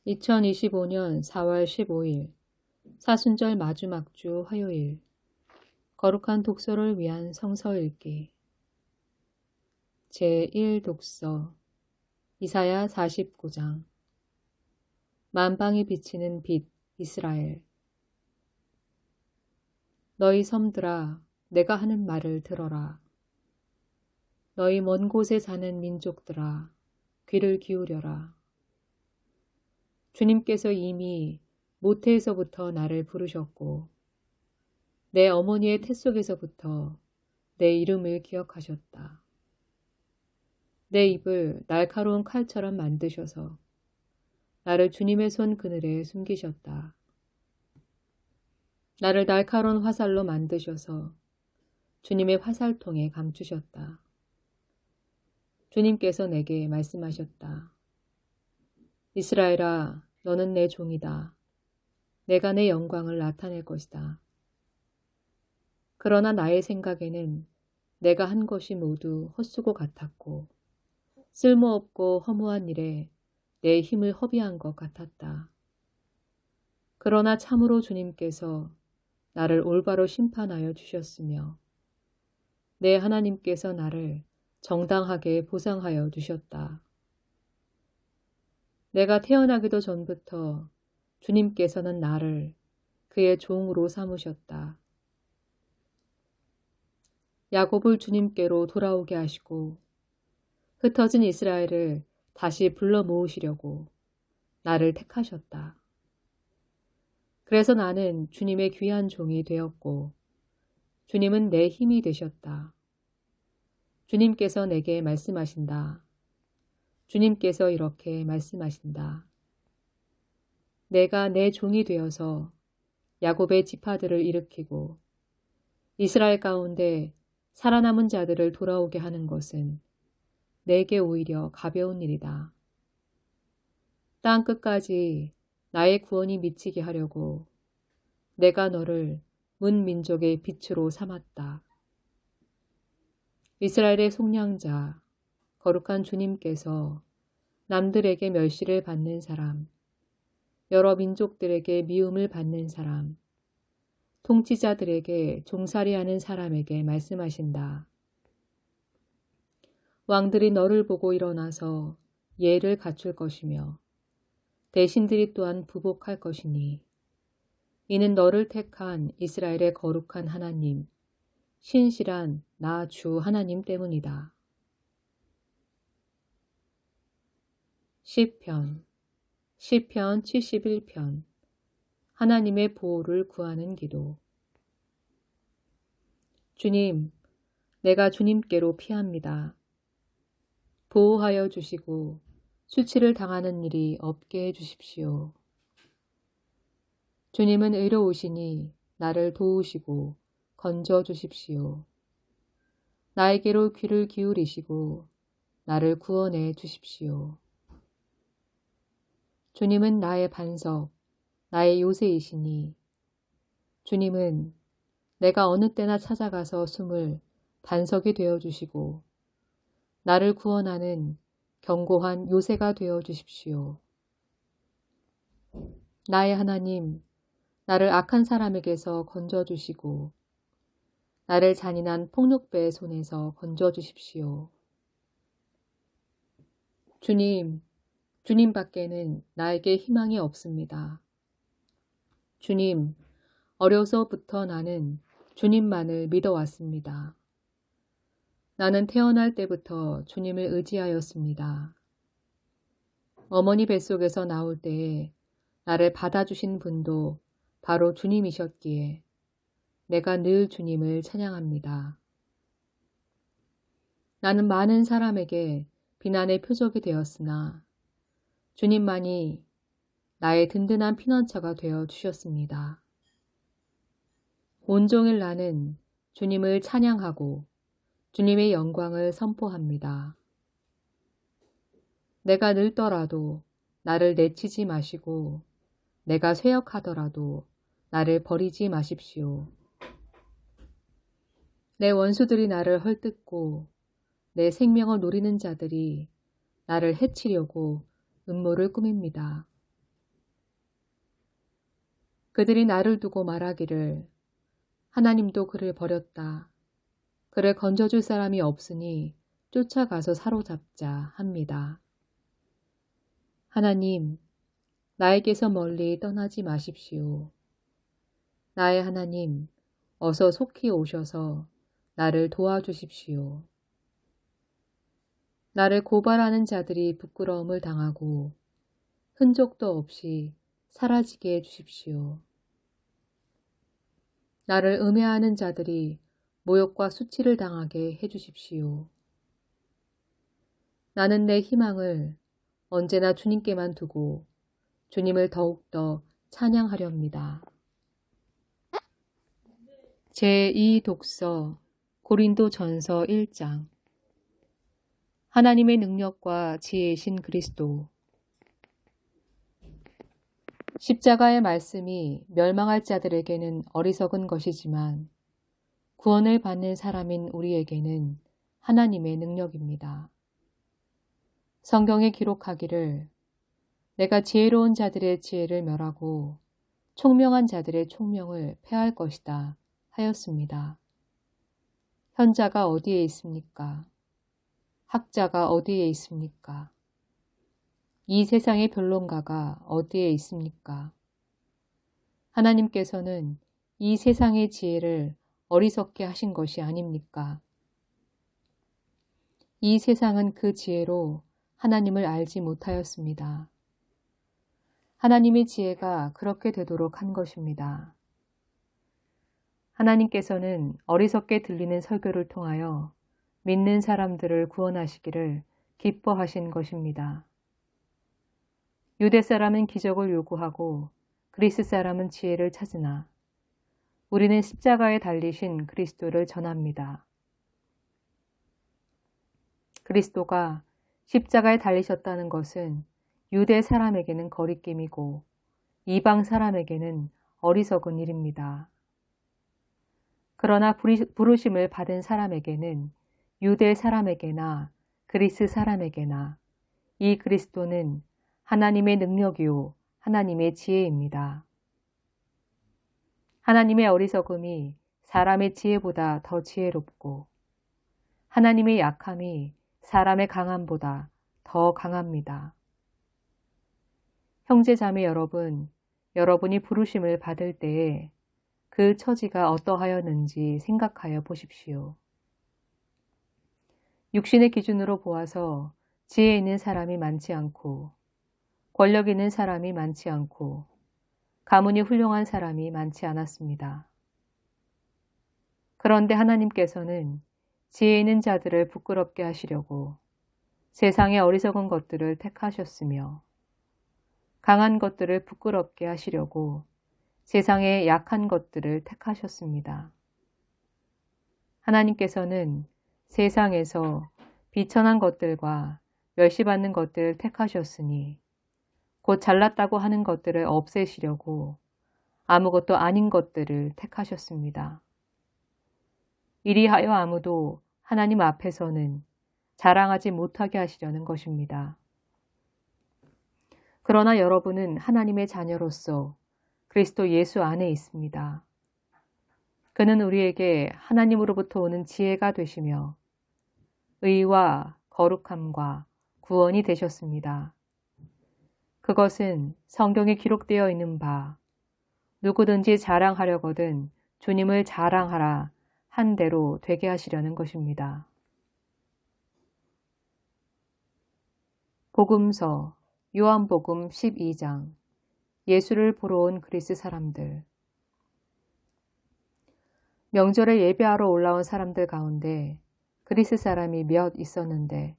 2025년 4월 15일 사순절 마지막 주 화요일 거룩한 독서를 위한 성서 읽기 제1독서 이사야 49장 만방이 비치는 빛 이스라엘 너희 섬들아 내가 하는 말을 들어라. 너희 먼 곳에 사는 민족들아 귀를 기울여라. 주님께서 이미 모태에서부터 나를 부르셨고 내 어머니의 태 속에서부터 내 이름을 기억하셨다. 내 입을 날카로운 칼처럼 만드셔서 나를 주님의 손 그늘에 숨기셨다. 나를 날카로운 화살로 만드셔서 주님의 화살통에 감추셨다. 주님께서 내게 말씀하셨다. 이스라엘아, 너는 내 종이다. 내가 내 영광을 나타낼 것이다. 그러나 나의 생각에는 내가 한 것이 모두 헛수고 같았고 쓸모없고 허무한 일에 내 힘을 허비한 것 같았다. 그러나 참으로 주님께서 나를 올바로 심판하여 주셨으며 내 하나님께서 나를 정당하게 보상하여 주셨다. 내가 태어나기도 전부터 주님께서는 나를 그의 종으로 삼으셨다. 야곱을 주님께로 돌아오게 하시고 흩어진 이스라엘을 다시 불러 모으시려고 나를 택하셨다. 그래서 나는 주님의 귀한 종이 되었고 주님은 내 힘이 되셨다. 주님께서 내게 말씀하신다. 주님께서 이렇게 말씀하신다. 내가 내 종이 되어서 야곱의 지파들을 일으키고 이스라엘 가운데 살아남은 자들을 돌아오게 하는 것은 내게 오히려 가벼운 일이다. 땅 끝까지 나의 구원이 미치게 하려고 내가 너를 문민족의 빛으로 삼았다. 이스라엘의 속량자, 거룩한 주님께서 남들에게 멸시를 받는 사람, 여러 민족들에게 미움을 받는 사람, 통치자들에게 종살이하는 사람에게 말씀하신다. 왕들이 너를 보고 일어나서 예를 갖출 것이며 대신들이 또한 부복할 것이니 이는 너를 택한 이스라엘의 거룩한 하나님, 신실한 나 주 하나님 때문이다. 시편 71편 하나님의 보호를 구하는 기도 주님, 내가 주님께로 피합니다. 보호하여 주시고 수치를 당하는 일이 없게 해주십시오. 주님은 의로우시니 나를 도우시고 건져 주십시오. 나에게로 귀를 기울이시고 나를 구원해 주십시오. 주님은 나의 반석, 나의 요새이시니 주님은 내가 어느 때나 찾아가서 숨을 반석이 되어 주시고 나를 구원하는 견고한 요새가 되어 주십시오. 나의 하나님, 나를 악한 사람에게서 건져 주시고 나를 잔인한 폭력배의 손에서 건져 주십시오. 주님, 주님 밖에는 나에게 희망이 없습니다. 주님, 어려서부터 나는 주님만을 믿어왔습니다. 나는 태어날 때부터 주님을 의지하였습니다. 어머니 뱃속에서 나올 때에 나를 받아주신 분도 바로 주님이셨기에 내가 늘 주님을 찬양합니다. 나는 많은 사람에게 비난의 표적이 되었으나 주님만이 나의 든든한 피난처가 되어 주셨습니다. 온종일 나는 주님을 찬양하고 주님의 영광을 선포합니다. 내가 늙더라도 나를 내치지 마시고 내가 쇠역하더라도 나를 버리지 마십시오. 내 원수들이 나를 헐뜯고 내 생명을 노리는 자들이 나를 해치려고 음모를 꾸밉니다. 그들이 나를 두고 말하기를 하나님도 그를 버렸다. 그를 건져줄 사람이 없으니 쫓아가서 사로잡자 합니다. 하나님, 나에게서 멀리 떠나지 마십시오. 나의 하나님, 어서 속히 오셔서 나를 도와주십시오. 나를 고발하는 자들이 부끄러움을 당하고 흔적도 없이 사라지게 해주십시오. 나를 음해하는 자들이 모욕과 수치를 당하게 해주십시오. 나는 내 희망을 언제나 주님께만 두고 주님을 더욱더 찬양하렵니다. 제2독서 고린도전서 1장. 하나님의 능력과 지혜이신 그리스도. 십자가의 말씀이 멸망할 자들에게는 어리석은 것이지만 구원을 받는 사람인 우리에게는 하나님의 능력입니다. 성경에 기록하기를 내가 지혜로운 자들의 지혜를 멸하고 총명한 자들의 총명을 패할 것이다 하였습니다. 현자가 어디에 있습니까? 학자가 어디에 있습니까? 이 세상의 변론가가 어디에 있습니까? 하나님께서는 이 세상의 지혜를 어리석게 하신 것이 아닙니까? 이 세상은 그 지혜로 하나님을 알지 못하였습니다. 하나님의 지혜가 그렇게 되도록 한 것입니다. 하나님께서는 어리석게 들리는 설교를 통하여 믿는 사람들을 구원하시기를 기뻐하신 것입니다. 유대 사람은 기적을 요구하고 그리스 사람은 지혜를 찾으나 우리는 십자가에 달리신 그리스도를 전합니다. 그리스도가 십자가에 달리셨다는 것은 유대 사람에게는 거리낌이고 이방 사람에게는 어리석은 일입니다. 그러나 부르심을 받은 사람에게는 유대 사람에게나 그리스 사람에게나 이 그리스도는 하나님의 능력이요 하나님의 지혜입니다. 하나님의 어리석음이 사람의 지혜보다 더 지혜롭고 하나님의 약함이 사람의 강함보다 더 강합니다. 형제 자매 여러분, 여러분이 부르심을 받을 때에 그 처지가 어떠하였는지 생각하여 보십시오. 육신의 기준으로 보아서 지혜 있는 사람이 많지 않고 권력 있는 사람이 많지 않고 가문이 훌륭한 사람이 많지 않았습니다. 그런데 하나님께서는 지혜 있는 자들을 부끄럽게 하시려고 세상의 어리석은 것들을 택하셨으며 강한 것들을 부끄럽게 하시려고 세상의 약한 것들을 택하셨습니다. 하나님께서는 세상에서 비천한 것들과 멸시받는 것들을 택하셨으니 곧 잘났다고 하는 것들을 없애시려고 아무것도 아닌 것들을 택하셨습니다. 이리하여 아무도 하나님 앞에서는 자랑하지 못하게 하시려는 것입니다. 그러나 여러분은 하나님의 자녀로서 그리스도 예수 안에 있습니다. 그는 우리에게 하나님으로부터 오는 지혜가 되시며 의와 거룩함과 구원이 되셨습니다. 그것은 성경에 기록되어 있는 바 누구든지 자랑하려거든 주님을 자랑하라 한 대로 되게 하시려는 것입니다. 복음서 요한복음 12장. 예수를 보러 온 그리스 사람들. 명절에 예배하러 올라온 사람들 가운데 그리스 사람이 몇 있었는데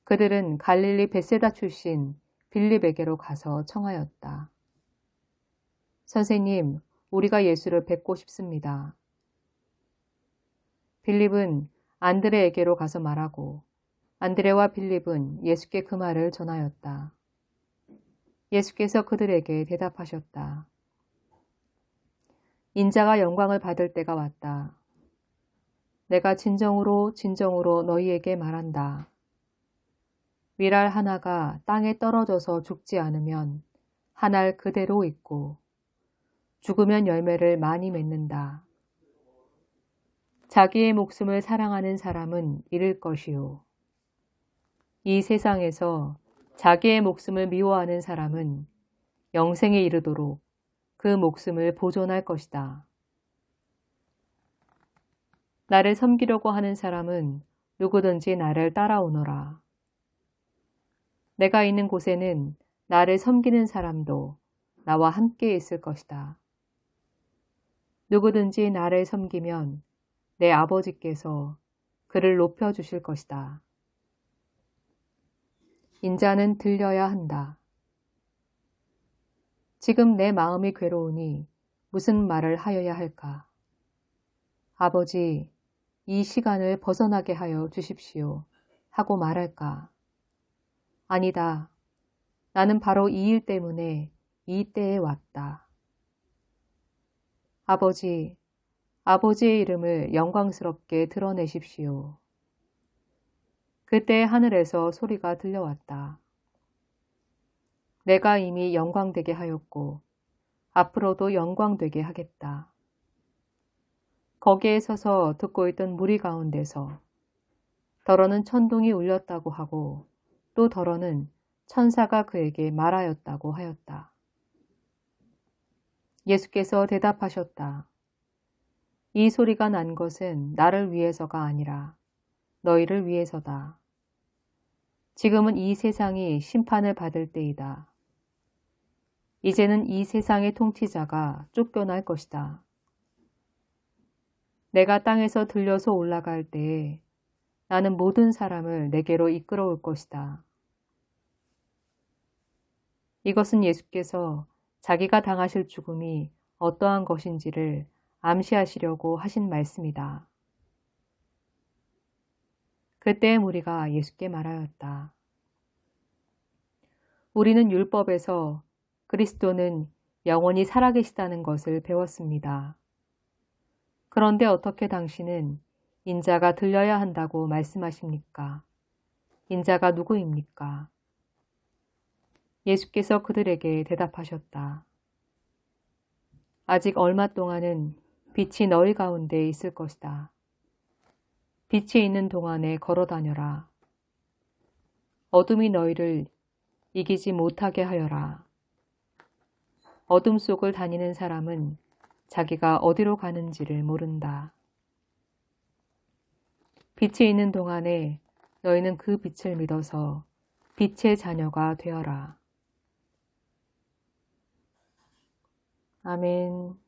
그들은 갈릴리 벳세다 출신 빌립에게로 가서 청하였다. 선생님, 우리가 예수를 뵙고 싶습니다. 빌립은 안드레에게로 가서 말하고 안드레와 빌립은 예수께 그 말을 전하였다. 예수께서 그들에게 대답하셨다. 인자가 영광을 받을 때가 왔다. 내가 진정으로 너희에게 말한다. 밀알 하나가 땅에 떨어져서 죽지 않으면 한 알 그대로 있고 죽으면 열매를 많이 맺는다. 자기의 목숨을 사랑하는 사람은 잃을 것이요. 이 세상에서 자기의 목숨을 미워하는 사람은 영생에 이르도록 그 목숨을 보존할 것이다. 나를 섬기려고 하는 사람은 누구든지 나를 따라오너라. 내가 있는 곳에는 나를 섬기는 사람도 나와 함께 있을 것이다. 누구든지 나를 섬기면 내 아버지께서 그를 높여주실 것이다. 인자는 들려야 한다. 지금 내 마음이 괴로우니 무슨 말을 하여야 할까? 아버지, 이 시간을 벗어나게 하여 주십시오 하고 말할까? 아니다. 나는 바로 이 일 때문에 이 때에 왔다. 아버지, 아버지의 이름을 영광스럽게 드러내십시오. 그때 하늘에서 소리가 들려왔다. 내가 이미 영광되게 하였고 앞으로도 영광되게 하겠다. 거기에 서서 듣고 있던 무리 가운데서 더러는 천둥이 울렸다고 하고 또 더러는 천사가 그에게 말하였다고 하였다. 예수께서 대답하셨다. 이 소리가 난 것은 나를 위해서가 아니라 너희를 위해서다. 지금은 이 세상이 심판을 받을 때이다. 이제는 이 세상의 통치자가 쫓겨날 것이다. 내가 땅에서 들려서 올라갈 때에 나는 모든 사람을 내게로 이끌어올 것이다. 이것은 예수께서 자기가 당하실 죽음이 어떠한 것인지를 암시하시려고 하신 말씀이다. 그때 무리가 예수께 말하였다. 우리는 율법에서 그리스도는 영원히 살아계시다는 것을 배웠습니다. 그런데 어떻게 당신은 인자가 들려야 한다고 말씀하십니까? 인자가 누구입니까? 예수께서 그들에게 대답하셨다. 아직 얼마 동안은 빛이 너희 가운데 있을 것이다. 빛이 있는 동안에 걸어 다녀라. 어둠이 너희를 이기지 못하게 하여라. 어둠 속을 다니는 사람은 자기가 어디로 가는지를 모른다. 빛이 있는 동안에 너희는 그 빛을 믿어서 빛의 자녀가 되어라. 아멘.